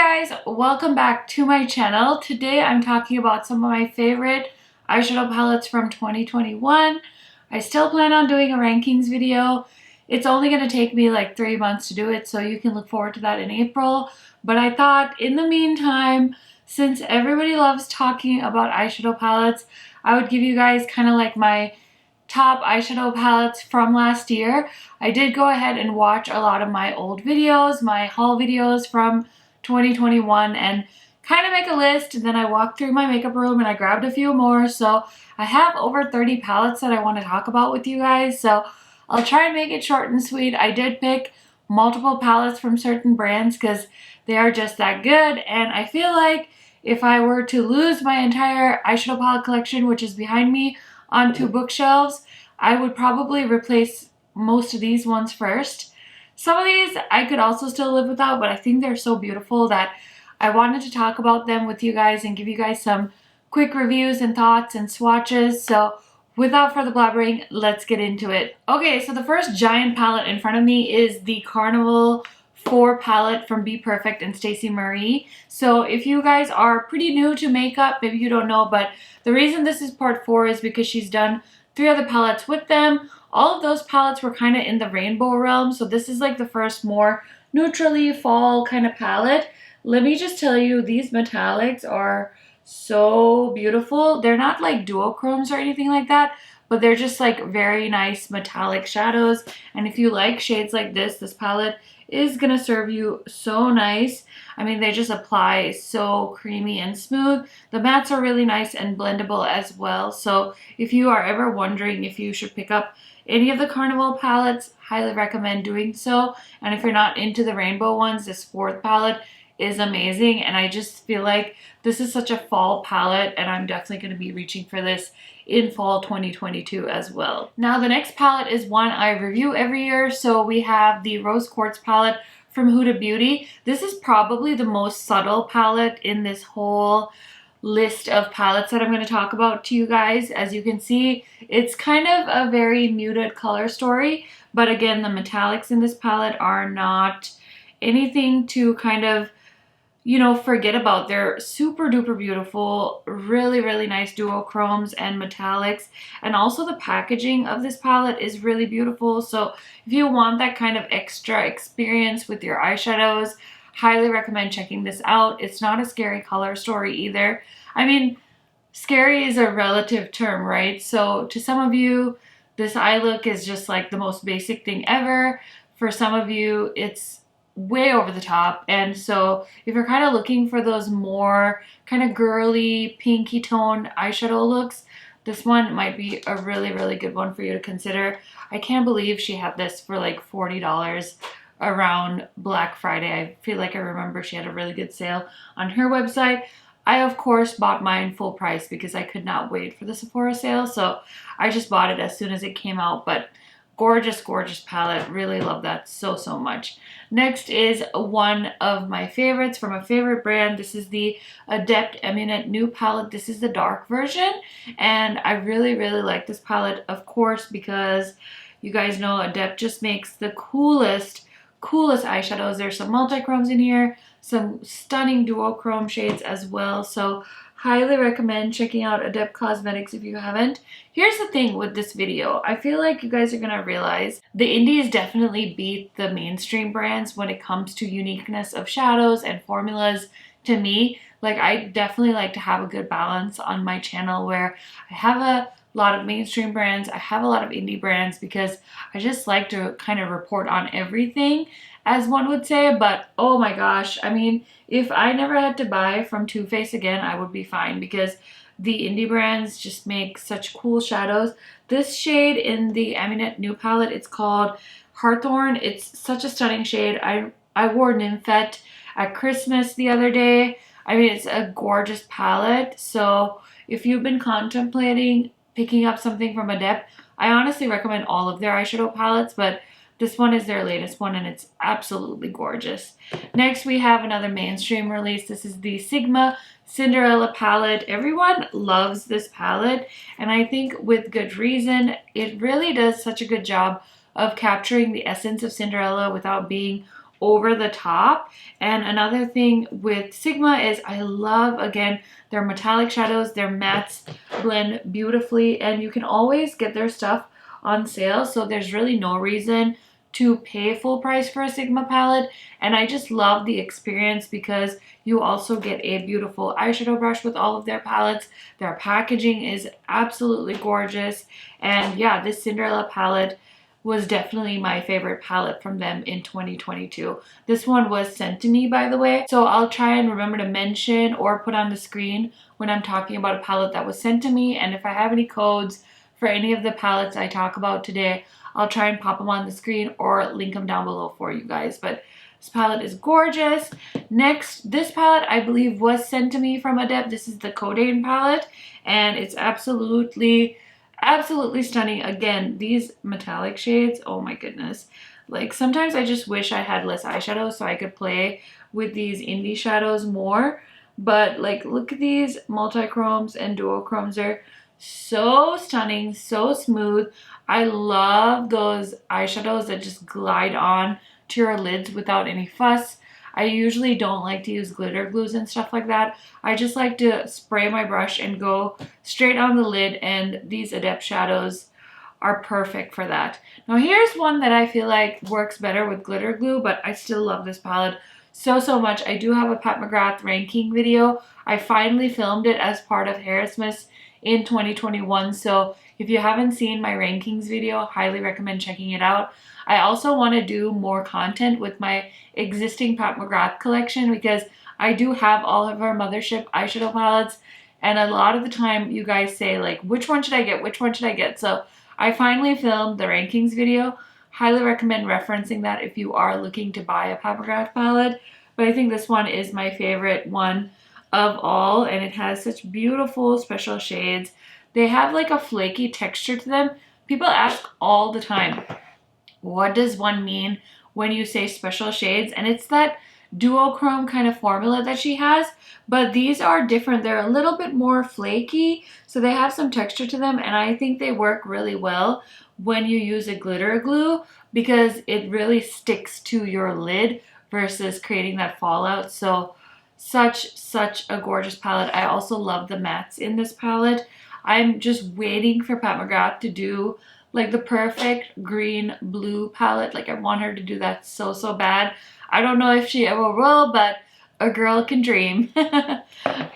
guys, welcome back to my channel. Today I'm talking about some of my favorite eyeshadow palettes from 2021. I still plan on doing a rankings video. It's only going to take me like 3 months to do it, so you can look forward to that in April. But I thought in the meantime, since everybody loves talking about eyeshadow palettes, I would give you guys kind of like my top eyeshadow palettes from last year. I did go ahead and watch a lot of my old videos, my haul videos from 2021, and kind of make a list, and then I walked through my makeup room and I grabbed a few more. So I have over 30 palettes that I want to talk about with you guys, so I'll try and make it short and sweet. I did pick multiple palettes from certain brands because they are just that good, and I feel like if I were to lose my entire eyeshadow palette collection, which is behind me on 2 bookshelves, I would probably replace most of these ones first. Some of these I could also still live without, but I think they're so beautiful that I wanted to talk about them with you guys and give you guys some quick reviews and thoughts and swatches. So without further blabbering, let's get into it. Okay, so the first giant palette in front of me is the Carnival 4 palette from Be Perfect and Stacey Marie. So if you guys are pretty new to makeup, maybe you don't know, but the reason this is part 4 is because she's done 3 other palettes with them. All of those palettes were kind of in the rainbow realm, so this is like the first more neutrally fall kind of palette. Let me just tell you, these metallics are so beautiful. They're not like duochromes or anything like that, but they're just like very nice metallic shadows. And if you like shades like this palette is gonna serve you so nice. I mean, they just apply so creamy and smooth. The mattes are really nice and blendable as well. So if you are ever wondering if you should pick up any of the Carnival palettes, highly recommend doing so. And if you're not into the rainbow ones, this 4th palette is amazing, and I just feel like this is such a fall palette, and I'm definitely going to be reaching for this in fall 2022 as well. Now the next palette is one I review every year, so we have the Rose Quartz palette from Huda Beauty. This is probably the most subtle palette in this whole list of palettes that I'm going to talk about to you guys. As you can see, it's kind of a very muted color story, but again, the metallics in this palette are not anything to kind of, you know, forget about. They're super duper beautiful, really nice duochromes and metallics, and also the packaging of this palette is really beautiful. So if you want that kind of extra experience with your eyeshadows, highly recommend checking this out. It's not a scary color story either. I mean, scary is a relative term, right? So to some of you, this eye look is just like the most basic thing ever. For some of you, it's way over the top. And so if you're kind of looking for those more kind of girly, pinky toned eyeshadow looks, this one might be a really good one for you to consider. I can't believe she had this for like $40 around Black Friday. I feel like I remember she had a really good sale on her website. I of course bought mine full price because I could not wait for the Sephora sale, so I just bought it as soon as it came out. But gorgeous palette, really love that so much. Next is one of my favorites from a favorite brand. This is the Adept Eminent New palette. This is the dark version, and I really like this palette, of course, because you guys know Adept just makes the coolest eyeshadows. There's some multi-chromes in here, some stunning duochrome shades as well. So highly recommend checking out Adept Cosmetics if you haven't. Here's the thing with this video. I feel like you guys are gonna realize the indies definitely beat the mainstream brands when it comes to uniqueness of shadows and formulas. To me, like, I definitely like to have a good balance on my channel where I have a lot of mainstream brands, I have a lot of indie brands, because I just like to kind of report on everything, as one would say. But oh my gosh, I mean, if I never had to buy from Too Faced again, I would be fine, because the indie brands just make such cool shadows. This shade in the Eminent New palette, it's called Hawthorne. It's such a stunning shade. I wore Nymphette at Christmas the other day. I mean, it's a gorgeous palette. So if you've been contemplating picking up something from Adept, I honestly recommend all of their eyeshadow palettes, but this one is their latest one, and it's absolutely gorgeous. Next, we have another mainstream release. This is the Sigma Cinderella palette. Everyone loves this palette, and I think with good reason. It really does such a good job of capturing the essence of Cinderella without being over the top. And another thing with Sigma is I love, again, their metallic shadows. Their mattes blend beautifully, and you can always get their stuff on sale, so there's really no reason to pay full price for a Sigma palette. And I just love the experience because you also get a beautiful eyeshadow brush with all of their palettes. Their packaging is absolutely gorgeous. And yeah, this Cinderella palette was definitely my favorite palette from them in 2022. This one was sent to me, by the way, so I'll try and remember to mention or put on the screen when I'm talking about a palette that was sent to me. And if I have any codes for any of the palettes I talk about today, I'll try and pop them on the screen or link them down below for you guys. But this palette is gorgeous. Next, this palette I believe was sent to me from Adept. This is the Codeine palette, and it's absolutely stunning. Again, these metallic shades, oh my goodness. Like, sometimes I just wish I had less eyeshadow so I could play with these indie shadows more. But like, look at these multi-chromes and duochromes. They're so stunning, so smooth. I love those eyeshadows that just glide on to your lids without any fuss. I usually don't like to use glitter glues and stuff like that. I just like to spray my brush and go straight on the lid, and these Adept shadows are perfect for that. Now here's one that I feel like works better with glitter glue, but I still love this palette so much. I do have a Pat McGrath ranking video. I finally filmed it as part of Harrismas in 2021, so if you haven't seen my rankings video, highly recommend checking it out. I also want to do more content with my existing Pat McGrath collection because I do have all of our mothership eyeshadow palettes, and a lot of the time you guys say like, which one should I get, which one should I get? So I finally filmed the rankings video. Highly recommend referencing that if you are looking to buy a Pat McGrath palette. But I think this one is my favorite one of all, and it has such beautiful special shades. They have like a flaky texture to them. People ask all the time, what does one mean when you say special shades? And it's that duochrome kind of formula that she has, but these are different. They're a little bit more flaky, so they have some texture to them, and I think they work really well when you use a glitter glue because it really sticks to your lid versus creating that fallout. So such a gorgeous palette. I also love the mattes in this palette. I'm just waiting for Pat McGrath to do like the perfect green blue palette. Like, I want her to do that so bad. I don't know if she ever will, but a girl can dream.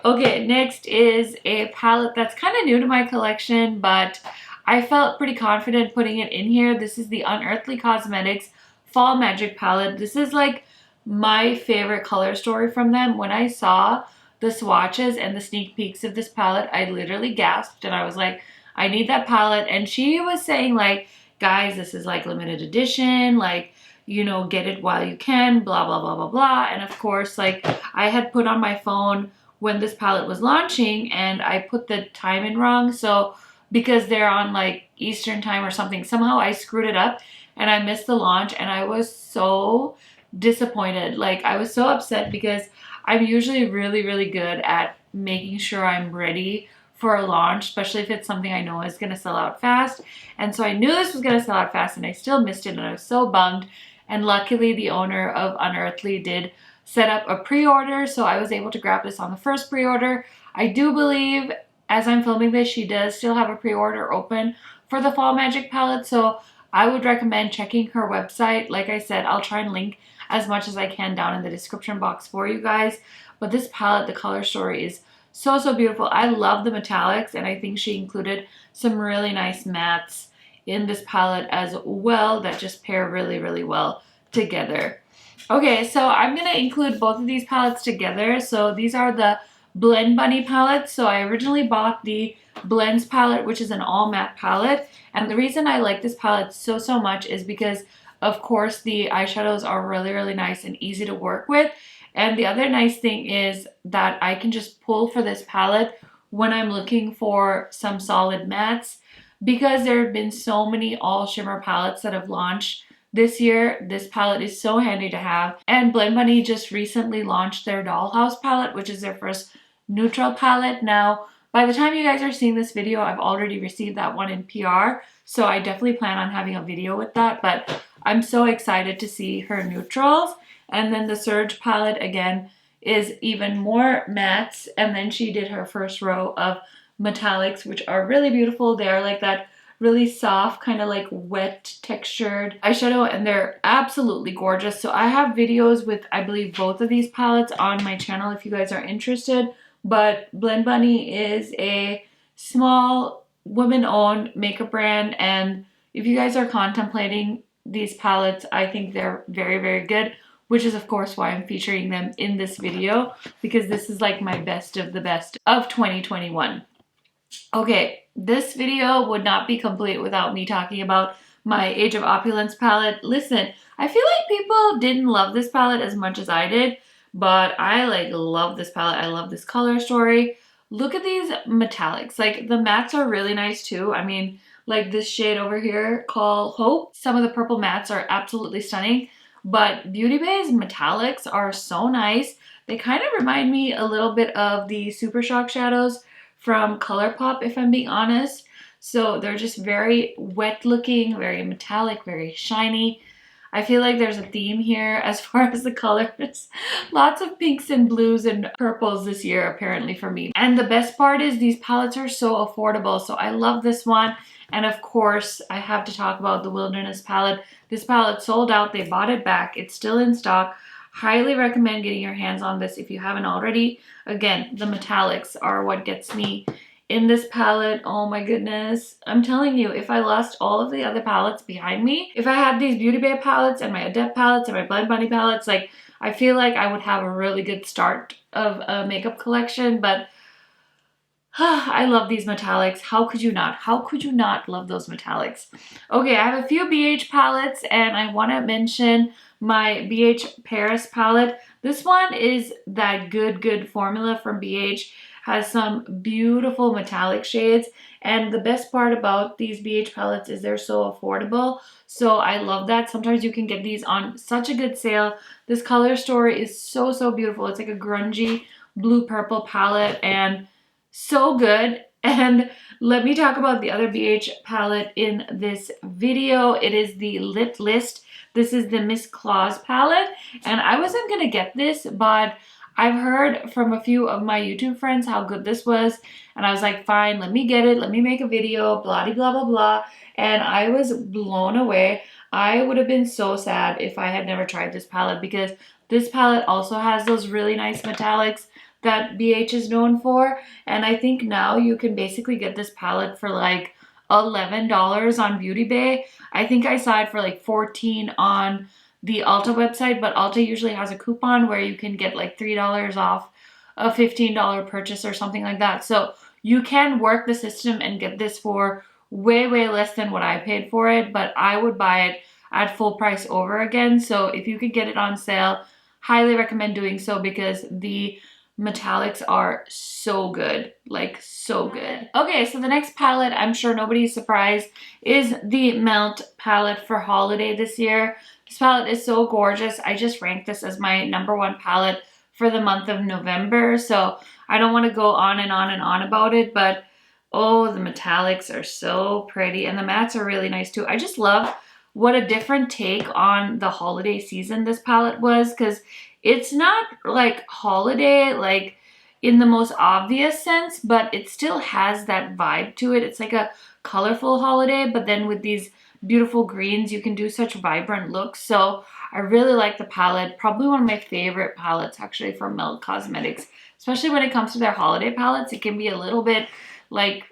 Okay, next is a palette that's kind of new to my collection, but I felt pretty confident putting it in here. This is the Unearthly Cosmetics Fall Magic palette. This is like my favorite color story from them. When I saw the swatches and the sneak peeks of this palette, I literally gasped and I was like, I need that palette. And she was saying like, guys, this is like limited edition, like, you know, get it while you can, blah blah blah. And of course, like, I had put on my phone when this palette was launching and I put the time in wrong, so because they're on like Eastern time or something, somehow I screwed it up and I missed the launch, and I was so disappointed. Like, I was so upset because I'm usually really good at making sure I'm ready for a launch, especially if it's something I know is going to sell out fast. And so I knew this was going to sell out fast and I still missed it, and I was so bummed. And luckily the owner of Unearthly did set up a pre-order, so I was able to grab this on the first pre-order. I do believe, as I'm filming this, she does still have a pre-order open for the Fall Magic palette, so I would recommend checking her website. Like I said, I'll try and link as much as I can down in the description box for you guys. But this palette, the color story is so beautiful. I love the metallics, and I think she included some really nice mattes in this palette as well that just pair really well together. Okay, so I'm going to include both of these palettes together. So these are the Blend Bunny palettes. So I originally bought the Blends palette, which is an all matte palette. And the reason I like this palette so much is because, of course, the eyeshadows are really nice and easy to work with. And the other nice thing is that I can just pull for this palette when I'm looking for some solid mattes, because there have been so many all shimmer palettes that have launched this year. This palette is so handy to have. And Blend Bunny just recently launched their Dollhouse palette, which is their first neutral palette. Now, by the time you guys are seeing this video, I've already received that one in PR, so I definitely plan on having a video with that, but I'm so excited to see her neutrals. And then the Surge palette, again, is even more mattes. And then she did her first row of metallics, which are really beautiful. They are like that really soft, kind of like wet textured eyeshadow, and they're absolutely gorgeous. So I have videos with, I believe, both of these palettes on my channel if you guys are interested. But Blend Bunny is a small women-owned makeup brand, and if you guys are contemplating these palettes, I think they're very, very good, which is of course why I'm featuring them in this video, because this is like my best of the best of 2021. Okay, this video would not be complete without me talking about my Age of Opulence palette. Listen, I feel like people didn't love this palette as much as I did, but I like love this palette. I love this color story. Look at these metallics. Like the mattes are really nice too. I mean, like this shade over here called Hope. Some of the purple mattes are absolutely stunning, but Beauty Bay's metallics are so nice. They kind of remind me a little bit of the Super Shock shadows from Colourpop, if I'm being honest. So they're just very wet looking, very metallic, very shiny. I feel like there's a theme here as far as the colors. Lots of pinks and blues and purples this year apparently for me. And the best part is these palettes are so affordable. So I love this one. And of course, I have to talk about the Wilderness palette. This palette sold out. They bought it back. It's still in stock. Highly recommend getting your hands on this if you haven't already. Again, the metallics are what gets me in this palette. Oh my goodness. I'm telling you, if I lost all of the other palettes behind me, if I had these Beauty Bay palettes and my Adept palettes and my Blend Bunny palettes, like I feel like I would have a really good start of a makeup collection, but I love these metallics. How could you not? How could you not love those metallics? Okay, I have a few BH palettes and I want to mention my BH Paris palette. This one is that good formula from BH. Has some beautiful metallic shades, and the best part about these BH palettes is they're so affordable. So I love that. Sometimes you can get these on such a good sale. This color story is so beautiful. It's like a grungy blue purple palette and so good. And let me talk about the other BH palette in this video. It is the Lit List. This is the Miss Claus palette, and I wasn't gonna get this, but I've heard from a few of my YouTube friends how good this was, and I was like, fine, let me get it, let me make a video, blah blah blah blah, and I was blown away. I would have been so sad if I had never tried this palette, because this palette also has those really nice metallics that BH is known for, and I think now you can basically get this palette for like $11 on Beauty Bay. I think I saw it for like $14 on the Ulta website, but Ulta usually has a coupon where you can get like $3 off a $15 purchase or something like that. So you can work the system and get this for way less than what I paid for it, but I would buy it at full price over again. So if you could get it on sale, highly recommend doing so, because the metallics are so good, like so good. Okay, so the next palette, I'm sure nobody's surprised, is the Melt palette for holiday this year. This palette is so gorgeous. I just ranked this as my #1 palette for the month of November, so I don't want to go on and on about it, but oh, the metallics are so pretty, and the mattes are really nice too. I just love what a different take on the holiday season this palette was, because it's not like holiday, like in the most obvious sense, but it still has that vibe to it. It's like a colorful holiday, but then with these beautiful greens, you can do such vibrant looks. So I really like the palette. Probably one of my favorite palettes actually from Melt Cosmetics, especially when it comes to their holiday palettes. It can be a little bit like,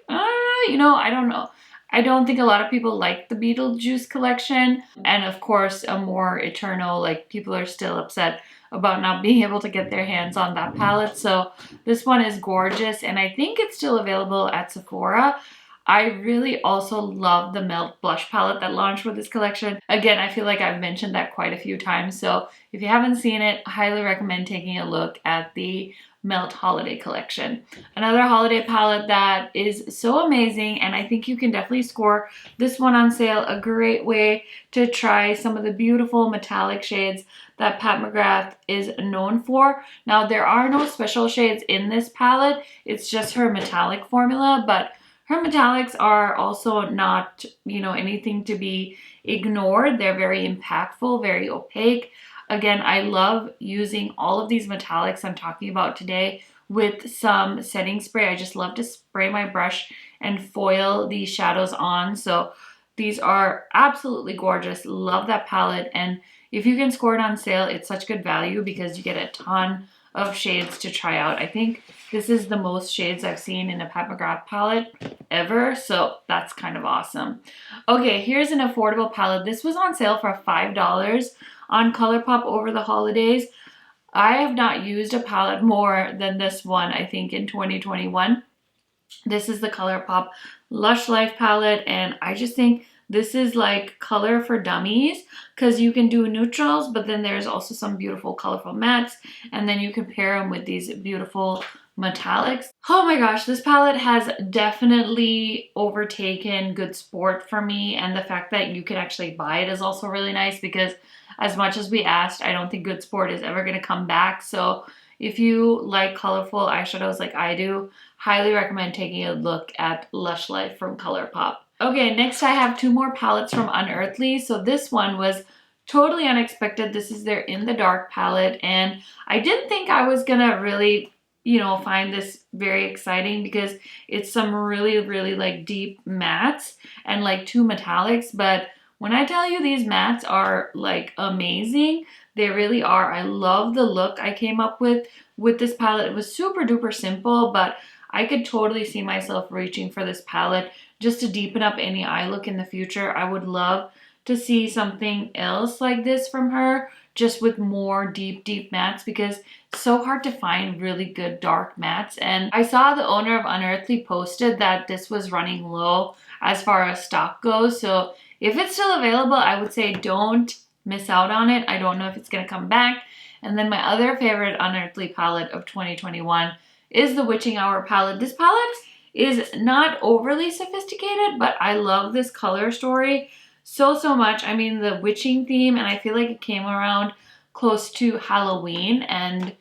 you know, I don't know. I don't think a lot of people like the Beetlejuice collection. And of course, a more eternal, like people are still upset about not being able to get their hands on that palette. So this one is gorgeous, and I think it's still available at Sephora. I really also love the Melt blush palette that launched with this collection. Again, I feel like I've mentioned that quite a few times. So if you haven't seen it, highly recommend taking a look at the Melt holiday collection. Another holiday palette that is so amazing, and I think you can definitely score this one on sale. A great way to try some of the beautiful metallic shades that Pat McGrath is known for. Now, there are no special shades in this palette. It's just her metallic formula, but her metallics are also not, you know, anything to be ignored. They're very impactful, very opaque. Again, I love using all of these metallics I'm talking about today with some setting spray. I just love to spray my brush and foil these shadows on. So these are absolutely gorgeous. Love that palette. And if you can score it on sale, it's such good value because you get a ton of shades to try out. I think this is the most shades I've seen in a Pat McGrath palette ever, so that's kind of awesome. Okay, here's an affordable palette. This was on sale for $5 on Colourpop over the holidays. I have not used a palette more than this one, I think, in 2021. This is the Colourpop Lush Life palette, and I just think this is like color for dummies because you can do neutrals, but then there's also some beautiful colorful mattes, and then you can pair them with these beautiful metallics. Oh my gosh, this palette has definitely overtaken Good Sport for me, and the fact that you can actually buy it is also really nice because as much as we asked, I don't think Good Sport is ever going to come back. So if you like colorful eyeshadows like I do, highly recommend taking a look at Lush Life from Colourpop. Okay, next I have two more palettes from Unearthly. So this one was totally unexpected. This is their In the Dark palette, and I didn't think I was gonna really, you know, find this very exciting because it's some really like deep mattes and like two metallics. But when I tell you these mattes are like amazing, they really are. I love the look I came up with this palette. It was super duper simple, but I could totally see myself reaching for this palette just to deepen up any eye look in the future. I would love to see something else like this from her, just with more deep mattes, because it's so hard to find really good dark mattes. And I saw the owner of Unearthly posted that this was running low as far as stock goes. So if it's still available, I would say don't miss out on it. I don't know if it's going to come back. And then my other favorite Unearthly palette of 2021 is the Witching Hour palette. This palette is not overly sophisticated, but I love this color story so much. I mean, the witching theme, and I feel like it came around close to Halloween, and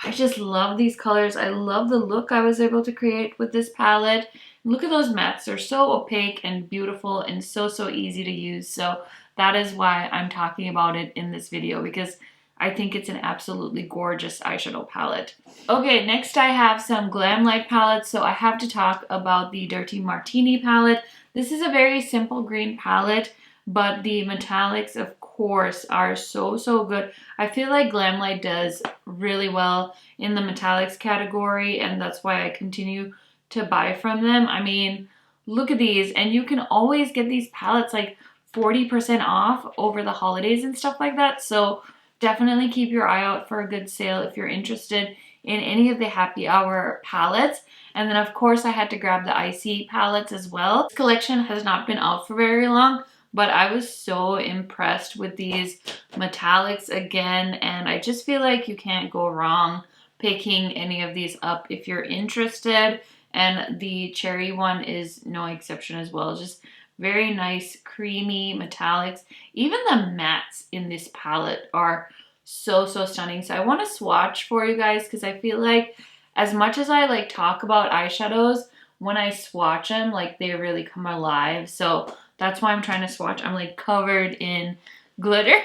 I just love these colors. I love the look I was able to create with this palette. Look at those mattes. They're so opaque and beautiful and so easy to use. So that is why I'm talking about it in this video, because I think it's an absolutely gorgeous eyeshadow palette. Okay, next I have some Glam Light palettes. So I have to talk about the Dirty Martini palette. This is a very simple green palette, but the metallics, of course, are so good. I feel like Glam Light does really well in the metallics category, and that's why I continue to buy from them. I mean, look at these, and you can always get these palettes like 40% off over the holidays and stuff like that. So definitely keep your eye out for a good sale if you're interested in any of the happy hour palettes. And then of course I had to grab the Icy palettes as well. This collection has not been out for very long, but I was so impressed with these metallics again, and I just feel like you can't go wrong picking any of these up if you're interested. And the cherry one is no exception as well. Just very nice creamy metallics. Even the mattes in this palette are so stunning. So I want to swatch for you guys because I feel like as much as I like talk about eyeshadows, when I swatch them, like they really come alive. So that's why I'm trying to swatch. I'm like covered in glitter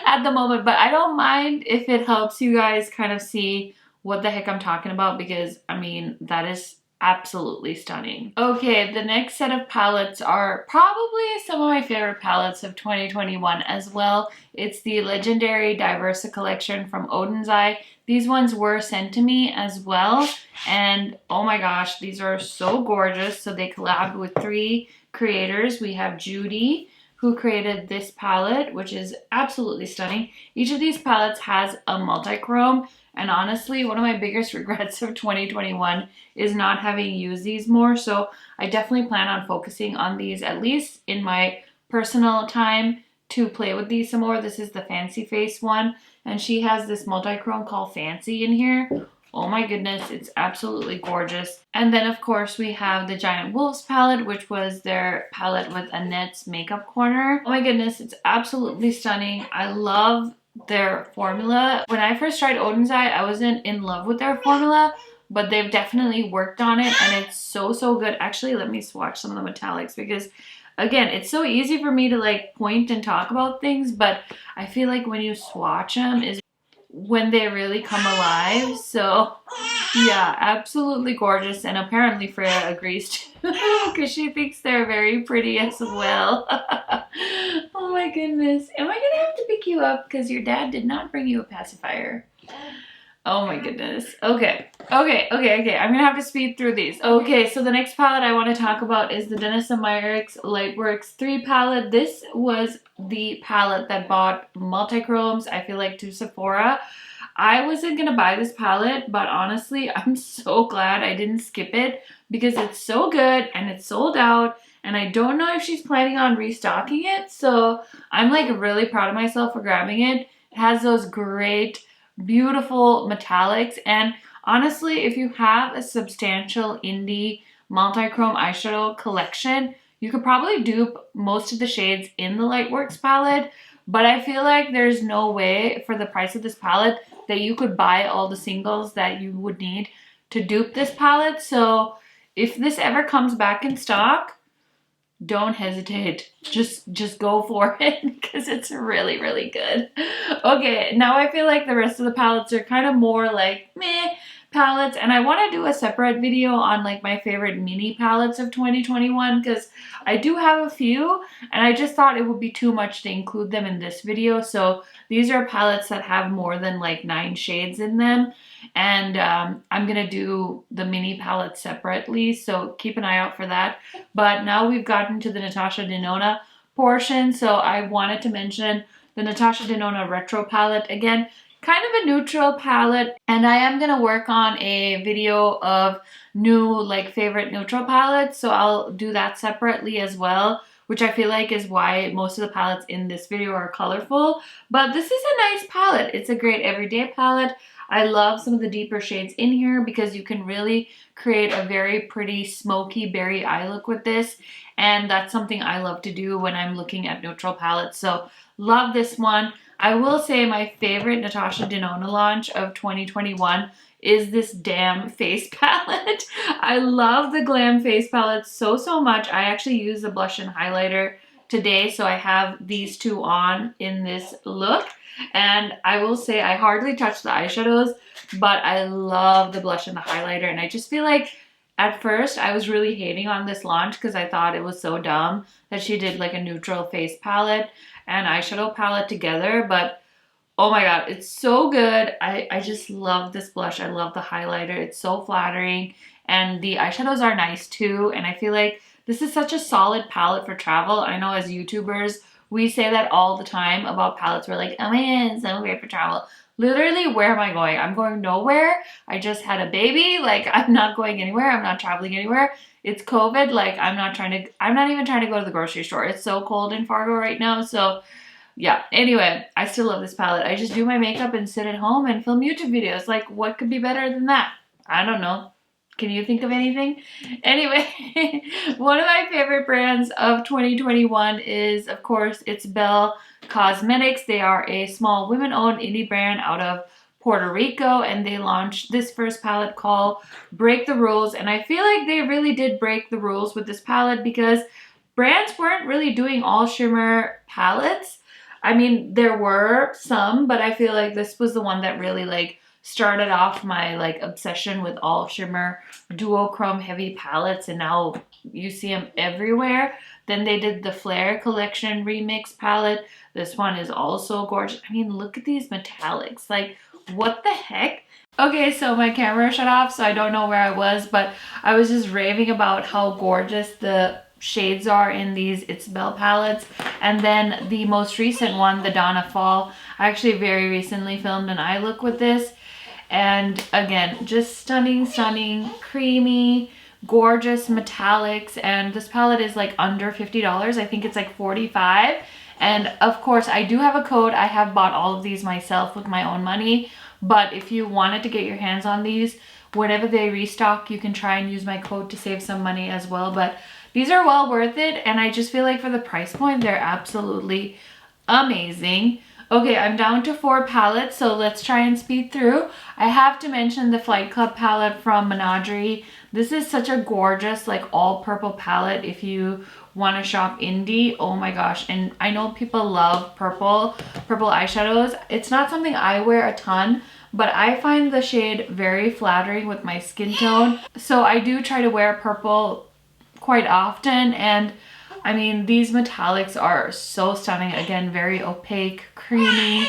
at the moment, but I don't mind if it helps you guys kind of see what the heck I'm talking about, because I mean, that is absolutely stunning. Okay, the next set of palettes are probably some of my favorite palettes of 2021 as well. It's the Legendary Diversa collection from Odins Eye. These ones were sent to me as well, and oh my gosh, these are so gorgeous. So they collabed with 3 creators. We have Judy, who created this palette, which is absolutely stunning. Each of these palettes has a multi-chrome, and honestly, one of my biggest regrets of 2021 is not having used these more. So I definitely plan on focusing on these, at least in my personal time, to play with these some more. This is the Fancy Face one, and she has this multi-chrome called Fancy in here. Oh my goodness, it's absolutely gorgeous. And then of course we have the Giant Wolves palette, which was their palette with Annette's makeup corner. Oh my goodness, it's absolutely stunning. I love their formula. When I first tried Odins Eye, I wasn't in love with their formula, but they've definitely worked on it, and it's so good. Actually, let me swatch some of the metallics, because again, it's so easy for me to like point and talk about things, but I feel like when you swatch them is when they really come alive. So yeah, absolutely gorgeous. And apparently Freya agrees too because she thinks they're very pretty as well. Oh my goodness. Am I gonna have to pick you up because your dad did not bring you a pacifier? Oh my goodness. Okay. I'm gonna have to speed through these. Okay, so the next palette I want to talk about is the Denona Myricks Lightworks 3 palette. This was the palette that bought multichromes, I feel like, to Sephora. I wasn't gonna buy this palette, but honestly, I'm so glad I didn't skip it because it's so good and it's sold out. And I don't know if she's planning on restocking it. So I'm like really proud of myself for grabbing it. It has those great beautiful metallics, and honestly, if you have a substantial indie multi-chrome eyeshadow collection, you could probably dupe most of the shades in the Lightworks palette, but I feel like there's no way for the price of this palette that you could buy all the singles that you would need to dupe this palette. So if this ever comes back in stock, don't hesitate. Just go for it because it's really, really good. Okay, now I feel like the rest of the palettes are kind of more like meh palettes, and I want to do a separate video on like my favorite mini palettes of 2021 because I do have a few and I just thought it would be too much to include them in this video. So these are palettes that have more than like 9 shades in them, and I'm gonna do the mini palette separately, so keep an eye out for that. But now we've gotten to the Natasha Denona portion, so I wanted to mention the Natasha Denona Retro palette. Again, kind of a neutral palette, and I am gonna work on a video of new like favorite neutral palettes, so I'll do that separately as well, which I feel like is why most of the palettes in this video are colorful. But this is a nice palette. It's a great everyday palette. I love some of the deeper shades in here because you can really create a very pretty smoky berry eye look with this, and that's something I love to do when I'm looking at neutral palettes. So love this one. I will say my favorite Natasha Denona launch of 2021 is this damn face palette. I love the Glam face palette so much. I actually use the blush and highlighter today, so I have these two on in this look. And I will say I hardly touch the eyeshadows, but I love the blush and the highlighter. And I just feel like at first I was really hating on this launch because I thought it was so dumb that she did like a neutral face palette and eyeshadow palette together. But oh my god, it's so good. I just love this blush. I love the highlighter. It's so flattering. And the eyeshadows are nice too. And I feel like this is such a solid palette for travel. I know as YouTubers, we say that all the time about palettes. We're like, oh my god, it's so great for travel. Literally, where am I going? I'm going nowhere. I just had a baby. Like, I'm not going anywhere. I'm not traveling anywhere. It's COVID. Like, I'm not even trying to go to the grocery store. It's so cold in Fargo right now. So yeah, anyway, I still love this palette. I just do my makeup and sit at home and film YouTube videos. Like, what could be better than that? I don't know. Can you think of anything? Anyway, one of my favorite brands of 2021 is, of course, it's Belle Cosmetics. They are a small women-owned indie brand out of Puerto Rico, and they launched this first palette called Break the Rules. And I feel like they really did break the rules with this palette because brands weren't really doing all shimmer palettes. I mean, there were some, but I feel like this was the one that really like started off my like obsession with all shimmer duochrome heavy palettes, and now you see them everywhere. Then they did the Flare Collection Remix palette. This one is also gorgeous. I mean, look at these metallics. Like, what the heck? Okay, so my camera shut off, so I don't know where I was, but I was just raving about how gorgeous the shades are in these It's Belle palettes. And then the most recent one, the Donna Fall, I actually very recently filmed an eye look with this. And again, just stunning, creamy, gorgeous metallics. And this palette is like under $50. I think it's like $45. And of course, I do have a code. I have bought all of these myself with my own money. But if you wanted to get your hands on these, whenever they restock, you can try and use my code to save some money as well. But these are well worth it. And I just feel like for the price point, they're absolutely amazing. Okay, I'm down to 4 palettes, so let's try and speed through. I have to mention the Flight Club palette from Monadry. This is such a gorgeous, like, all purple palette if you want to shop indie. Oh my gosh, and I know people love purple eyeshadows. It's not something I wear a ton, but I find the shade very flattering with my skin tone. So I do try to wear purple quite often, and I mean, these metallics are so stunning. Again, very opaque, creamy,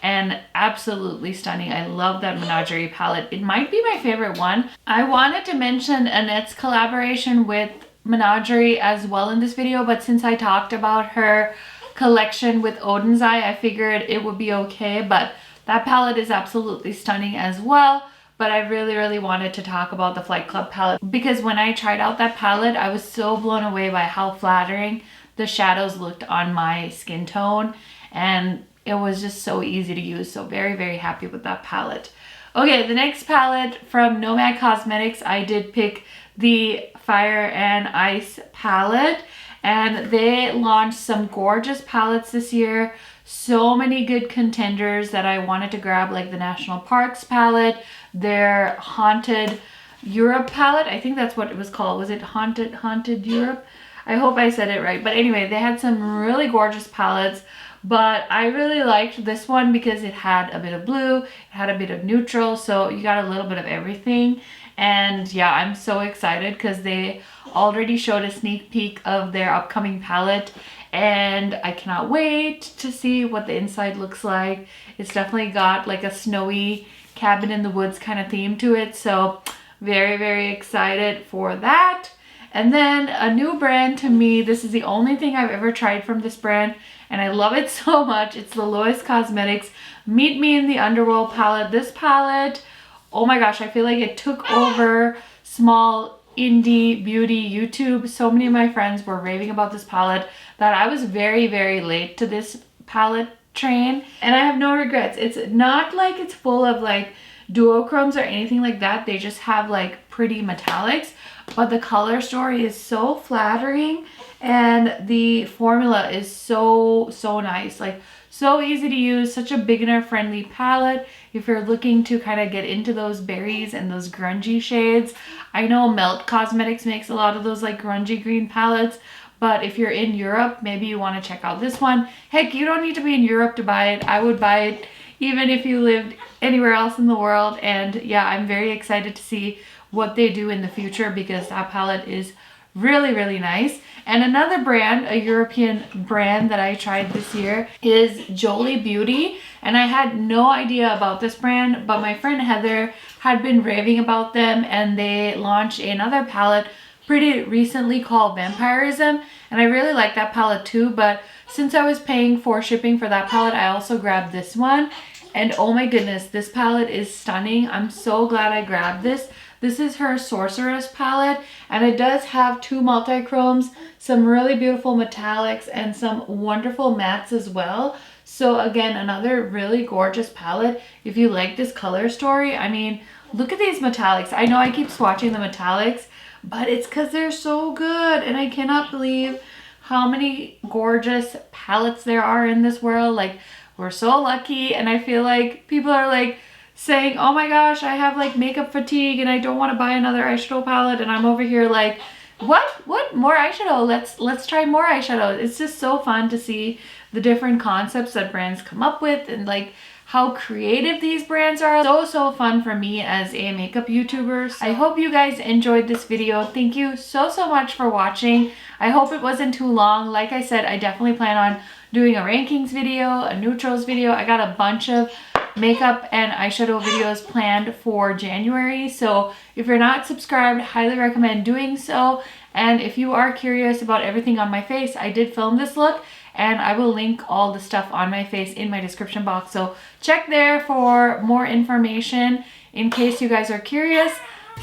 and absolutely stunning. I love that Monadry palette. It might be my favorite one. I wanted to mention Annette's collaboration with Monadry as well in this video, but since I talked about her collection with Odins Eye, I figured it would be okay, but that palette is absolutely stunning as well. But I really wanted to talk about the Flight Club palette because when I tried out that palette, I was so blown away by how flattering the shadows looked on my skin tone, and it was just so easy to use. So very happy with that palette. Okay, the next palette from Nomad Cosmetics, I did pick the Fire and Ice palette, and they launched some gorgeous palettes this year. So many good contenders that I wanted to grab, like the National Parks palette, their Haunted Europe palette. I think that's what it was called. Was it Haunted Europe? I hope I said it right. But anyway, they had some really gorgeous palettes, but I really liked this one because it had a bit of blue, it had a bit of neutral, so you got a little bit of everything. And yeah, I'm so excited because they already showed a sneak peek of their upcoming palette, and I cannot wait to see what the inside looks like. It's definitely got like a snowy cabin in the woods kind of theme to it, so very excited for that. And then a new brand to me, this is the only thing I've ever tried from this brand, and I love it so much. It's the Lois Cosmetics Meet Me in the Underworld palette. This palette, oh my gosh, I feel like it took over small indie beauty YouTube. So many of my friends were raving about this palette that I was very late to this palette train, and I have no regrets. It's not like it's full of like duochromes or anything like that. They just have like pretty metallics, but the color story is so flattering and the formula is so nice, like so easy to use, such a beginner friendly palette if you're looking to kind of get into those berries and those grungy shades. I know Melt Cosmetics makes a lot of those like grungy green palettes, but if you're in Europe, maybe you want to check out this one. Heck, you don't need to be in Europe to buy it. I would buy it even if you lived anywhere else in the world. And yeah, I'm very excited to see what they do in the future because that palette is really nice. And another brand, a European brand that I tried this year is Jolie Beauty. And I had no idea about this brand, but my friend Heather had been raving about them, and they launched another palette pretty recently called Vampirism, and I really like that palette too. But since I was paying for shipping for that palette, I also grabbed this one, and oh my goodness, this palette is stunning. I'm so glad I grabbed this. This is her Sorceress palette, and it does have 2 multi-chromes, some really beautiful metallics, and some wonderful mattes as well. So again, another really gorgeous palette. If you like this color story, I mean, look at these metallics. I know I keep swatching the metallics, but it's because they're so good, and I cannot believe how many gorgeous palettes there are in this world. Like, we're so lucky, and I feel like people are like saying, oh my gosh, I have like makeup fatigue and I don't want to buy another eyeshadow palette, and I'm over here like, what more eyeshadow? Let's try more eyeshadow. It's just so fun to see the different concepts that brands come up with, and like how creative these brands are. So fun for me as a makeup YouTuber. So I hope you guys enjoyed this video. Thank you so much for watching. I hope it wasn't too long. Like I said, I definitely plan on doing a rankings video, a neutrals video. I got a bunch of makeup and eyeshadow videos planned for January, so if you're not subscribed, highly recommend doing so. And if you are curious about everything on my face, I did film this look, and I will link all the stuff on my face in my description box, so check there for more information in case you guys are curious.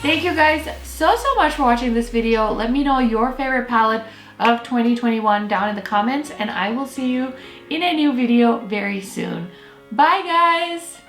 Thank you guys so much for watching this video. Let me know your favorite palette of 2021 down in the comments, and I will see you in a new video very soon. Bye guys!